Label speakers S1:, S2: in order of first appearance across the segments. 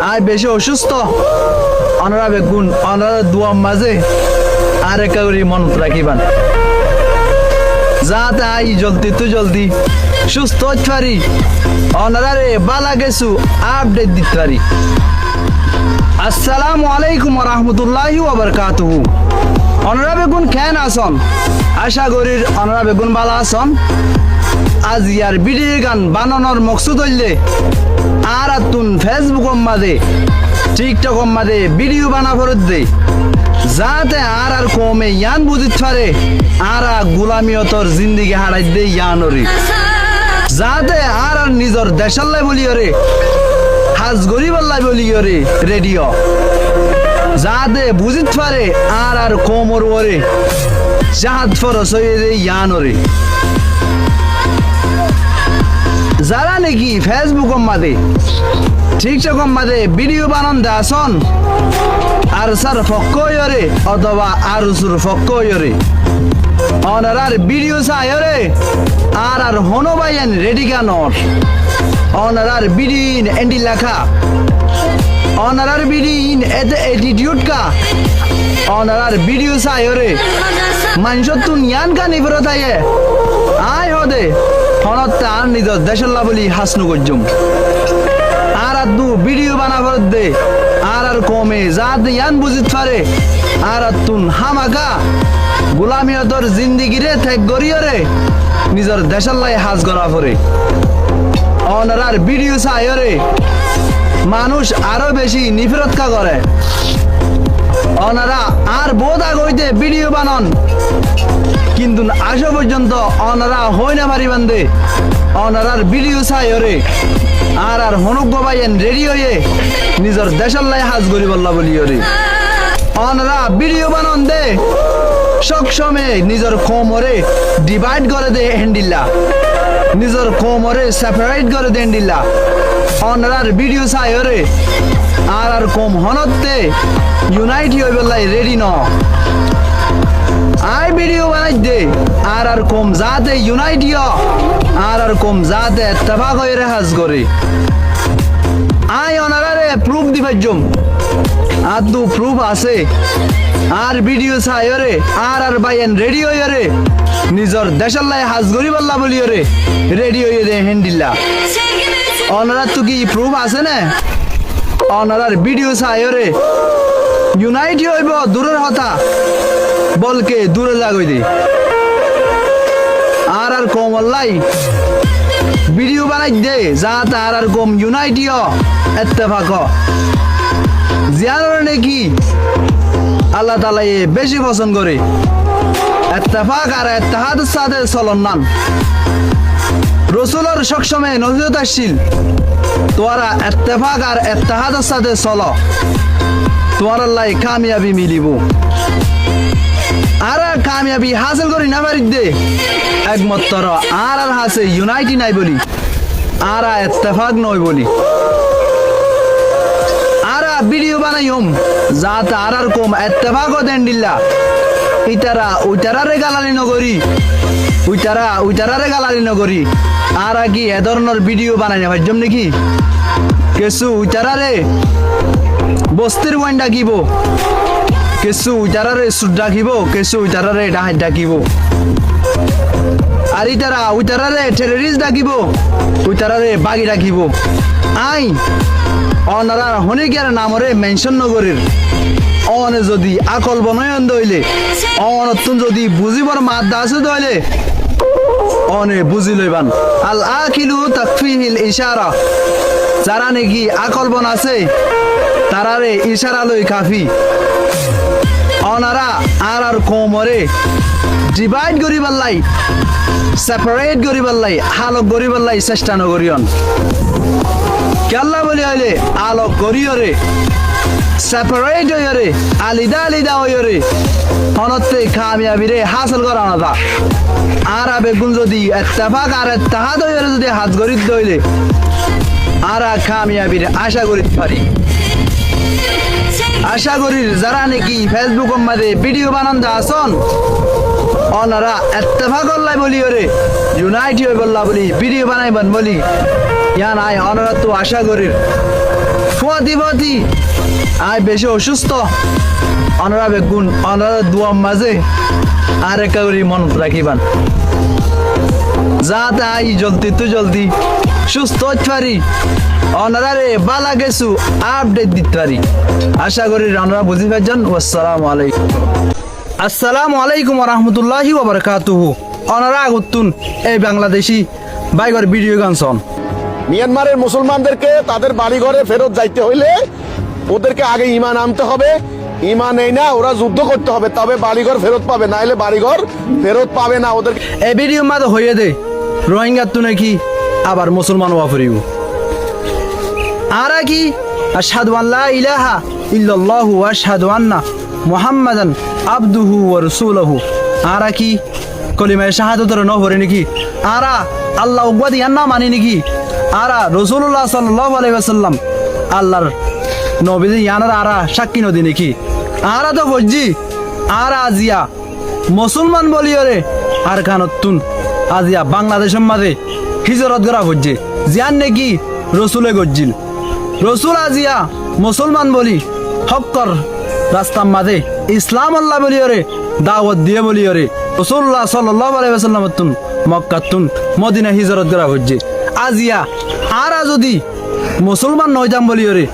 S1: আয় বেশি অসুস্থ অনারা বেগুন অনারা দুয়ার মাঝে আর একটা করে মনত রাখিবান যাতে আই জলদি সুস্থ হতে পারি অনারা রে বালা গেছু আপডেট দিতে পারি। আসসালামু আলাইকুম রহমতুল্লাহি ওয়া বারাকাতুহু। অনারা বেগুন কেন আসন? আশা করি অনারা বেগুন বালা আসন। আজ ইয়ার ভিডিও গান বানানোর মকসুদ হইলে আর তুন ফেসবুক মাঝে টিকটক মাঝে ভিডিও বানা ফরত দে যাতে আর কমে ইয়ান বুঝিত পারে আর গুলামিয়তর জিন্দিগি হারাই দে ইয়ানরি যাতে আর নিজর দেশাল্লাই বলিয়রে হাজ গরিবাল্লাই বলিয়রে রেডিও যাতে বুঝিত পারে আর কমর ওরে জাহাজ ফরস হয়ে দে ইয়ানরে যারা নাকি ফেসবুক মাঝে টিকটক মাঝে ভিডিও বানান দাসন আর সার ফক্কয়রে অথবা আর সুর ফক্কয়রে অনারার ভিডিও চায়রে আর হনো বাইন রেডি কানর অনারার ভিডিও এন্ডি লেখা অনারার ভিডিও এতে অ্যাটিটিউড কা অনারার ভিডিও চায়রে মানুষ তুন ইয়ান কানি ফেরতায়ে আয় হদে হনতে আর নিজর দেশের লাভলি হাসনু গজ্জুম আর দু ভিডিও বানাবার দে আর কমে যাতে ইয়ান বুঝিত পারে আর তুন হামাকা গোলামিয়তর জিন্দিগিরে ঠেক গরিয়রে নিজর দেশের লাই হাজ করা পরে অনারার ভিডিও চায়রে মানুষ আরো বেশি নিফরতকা করে অনারা আর বোধ আগইতে ভিডিও বানন কিন্তু আজ পর্যন্ত অনারা হই না মারি বান্ধে অনারার ভিডিও চায়রে আর হনুক বাবাইন রেডি হয়ে নিজর দেশের লাই হাজ করি বললা বলিয়রে অনারা ভিডিও বানন দে সব সময় নিজর কোমরে ডিভাইড করে দে হ্যান্ডিল্লা নিজর কোমরে সেপারেট করে দে হ্যান্ডিল্লা অনারার ভিডিও চায়রে আর কম হনতে ইউনাইট হয়ে বললাই রেডি ন আই ভিডিও বানাই দে আর কম যাতে ইউনাইট আর কম যাতে ইত্তেফাক হয়ে হাজ করে আই অনারারে প্রুফ দিবাইজম আর দু প্রুফ আছে আর ভিডিও চাইরে আর বাইন রেডি হইরে নিজর দেশের লাই হাজ করি বললা বলিয়রে রেডি হয়ে দে হ্যান্ডিল্লা অনারার তো কি প্রুফ আছে না অনারার ভিডিও চাইরে ইউনাইট হইব দূরের হতা বলকে দূরে লাগই দে আর কম অল্লাই ভিডিও বানাই দে যাতে আর কম ইউনাইটিও ইত্তেফাক জিয়ানোর নাকি আল্লাহ তাআলা বেশি পছন্দ করে ইত্তেফাক আর ইত্তেহাদের সাথে চলন নান রাসূলের সবসময় নজরত আসছিল তোরা ইত্তেফাক আর ইত্তেহাদের সাথে চলো তোমার লাই কামিয়াবি মিলিব আর কামিয়াবি হাসিল করি না পারি দে একমাত্র আর হাসে ইউনাইটি নাই বলি আর ইত্তেফাক নয় বলি আর ভিডিও বানাইম যাতে আর কম ইত্তেফাক দেন দিল্লা ইতারা উইতারারে গালালি নগরী উইতারারে গালালি নগরী আর কি এ ধরনের ভিডিও বানাই না ভাইজম নাকি কিছু উইতারারে বস্তির ওয়াইন ডাকিব কিছু উইতারারে সুদ ডাকিব কিছু উইতারারে ডাহাই ডাকিব আর ইতারা উইতারারে টেররিস্ট ডাকিব উইতারারে বাগি ডাকিব আই অনারা হনিকের নামরে মেনশন নগরীর অনে যদি আকল বনয়ন দইলে অনতুন যদি বুঝিবর মাদ্দা আছে দইলে অনে বুঝি লইবান আল আকিলু তাকফিহিল ইশারা যারা নাকি আকল বন আছে তারারে ইশারা লই কাফি অনারা আর কোমরে ডিভাইড করিবার লাই সেপারেট করিবার লাই হালক করিবার লাই চেষ্টা নগরিয়ন কেল্লা বলি হইলে আলোক করিয়রে সেপারেট হইরে আলিদা আলিদা হইরে অনতে কামিয়াবিরে হাসিল করা না আর বেগুন যদি ইত্তেফাক আর ইত্তেহাদ হইরে যদি হাত গরিত হইলে আর কামিয়াবিরে আশা করিতে পারি আশা করি যারা নাকি ফেসবুক মাঝে ভিডিও বানান আসন অনারা ইত্তেফাক লাই বলি ওরে ইউনাইট হয়ে বললা বলি ভিডিও বানাইবেন বলি ইয়া নাই অনারা তো আশা করি ফতি আই বেশি অসুস্থ অনারা বেগুন অনারা দুয়ার মাঝে আর একটা করে মন রাখিবান যাতে আই জলদি সুস্থ হতে পারি অনারা রে বালা গেছু আপডেট দিতে পারি আশা করি অনারা বুঝি পাইছেন। আসসালামু আলাইকুম ওয়া রাহমাতুল্লাহি ওয়া বারাকাতুহু। অনারা আগুতুন এই বাংলাদেশি বাইগর ভিডিও গান শোন।
S2: মিয়ানমারের মুসলমানদেরকে তাদের বাড়িঘরে ফেরত যাইতে হইলে ওদেরকে আগে ঈমান আনতে হবে। ঈমান এই না, ওরা যুদ্ধ করতে হবে, তবে বাড়িঘর ফেরত পাবে, না হলে বাড়িঘর ফেরত পাবে না। ওদের
S1: এই ভিডিও মাঝে হইয়ে দে রোহিঙ্গা তো নাকি আবার মুসলমান হওয়া ফুরিব আর কি আশহাদু আল্লা ইলাহা ইল্লাল্লাহু ওয়া আশহাদু আন্না মুহাম্মাদান আবদুহু ওয়া রাসূলুহু আর কি কলিমা শাহাদাতের ন ভরে নাকি আরা আল্লাহ উগবাদি আন্না মানি নাকি আরা রাসূলুল্লাহ সাল্লাল্লাহু আলাইহি ওয়াসাল্লাম আল্লাহর নবী ইয়ানার আরা সাক্ষী নদী নাকি আরা তো বুঝছি আর আজিয়া মুসলমান বলিওরে আর কানতুন আজিয়া বাংলাদেশের মাঝে হিজরত করা হচ্ছে জিয়ান নাকি রসুলে গজ্জিল রসুল আজিয়া মুসলমান বলি হক্কর রাস্তার মাঝে ইসলাম আল্লাহ বলিওরে দাওয়াত দিয়ে বলিওরে রাসূলুল্লাহ সাল্লাল্লাহু আলাইহি ওয়াসাল্লাম তুন মক্কাতুন মদিনা হিজরত করা হচ্ছে আজিয়া আরা যদি মুসলমান নইতাম বলিওরে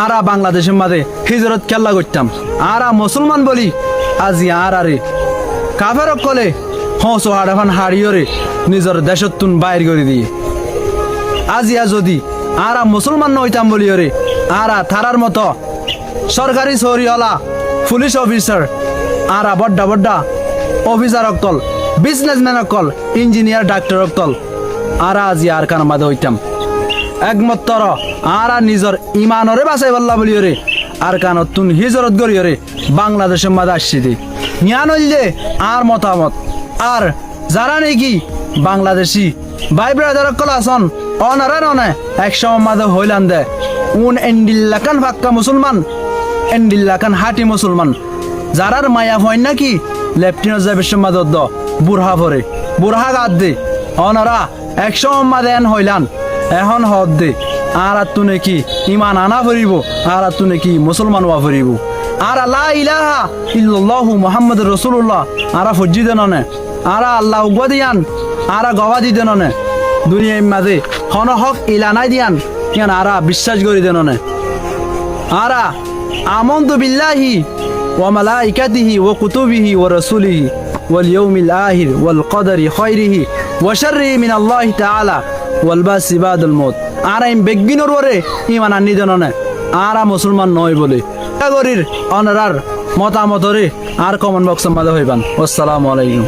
S1: আরা বাংলাদেশের মাঝে হিজরত খেলা করতাম আরা মুসলমান বলি আজিয়া আরে কাফের কলে হসো হাড়াফান হারিয়রে নিজের দেশতুন বাইর করে দিয়ে আজিয়া যদি আরা মুসলমান নইতাম বলিওরে আরা থারার মতো সরকারি সরিওয়ালা পুলিশ অফিসার আরা বড্ডা অফিসার অকল বিজনেসম্যান অকল ইঞ্জিনিয়ার ডাক্তার অকল আরা আজিয়া আর কান মাদে হইতাম একমাত্র আরা নিজের ইমানরে বাঁচাই বললা বলিওরে আর কানতুন হিজরত করিওরে বাংলাদেশের মাঝে আসছি দে জ্ঞান হইলে আর মতামত আর যারা নাকি বাংলাদেশি ভাই ব্রাদার কল আসন অনারা ননে একসময় মাঝে হইলান দে উন এন্ডিল্লাকান ফাক্কা মুসলমান এন্ডিল্লাকান হাটি মুসলমান যারার মায়া হয় নাকি লেফটেন্যান্ট জাবের মাঝে দ বুড়হা ভরে বুড়হা গাদ দে অনারা একসময় মাঝে এন হইলান এখন হদ দে আর তু নাকি ইমান আনা ফুরিব আর তু নাকি মুসলমান হওয়া ফুরিব আর লা ইলাহা ইল্লাল্লাহু মুহাম্মাদুর রাসূলুল্লাহ আরা ফজ্জি দেননে আরা আল্লাহ উগদিয়ান আরা গবাদি দেননে দুনিয়ার মাঝে হন হক ইলানাই দিয়ান কেন আরা বিশ্বাস করি দেননে আরা আমানতু বিল্লাহি ওয়া মালাইকাতিহি ওয়া কুতুবিহি ওয়া রাসূলিহি ওয়াল ইয়াউমিল আখির ওয়াল কদরি খায়রিহি ওয়া শাররিহি মিনাল্লাহি তাআলা ওয়াল বাসি বাদাল মউত আরা ইম বেগিনর ওরে ঈমান আনি দেননে আরা মুসলমান নয় বলে গরির অনারার মতামতরে আর কমেন্ট বক্সের মাঝে হইবান। আসসালামু আলাইকুম।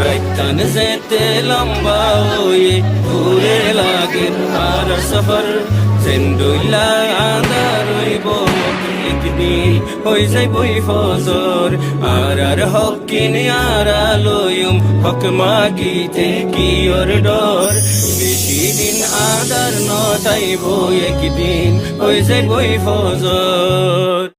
S3: রাইতান যেতে লম্বা হয়ে ঘুরে লাগে আর সফর জিন্দুল্লা আদার হইব একদিন হই যাইবই ফজর আর হকিন আর আলোয়ম হক মাগিতে কি ওর ডর বেশি দিন আদার নতাইব একদিন হই যাইবই ফজর।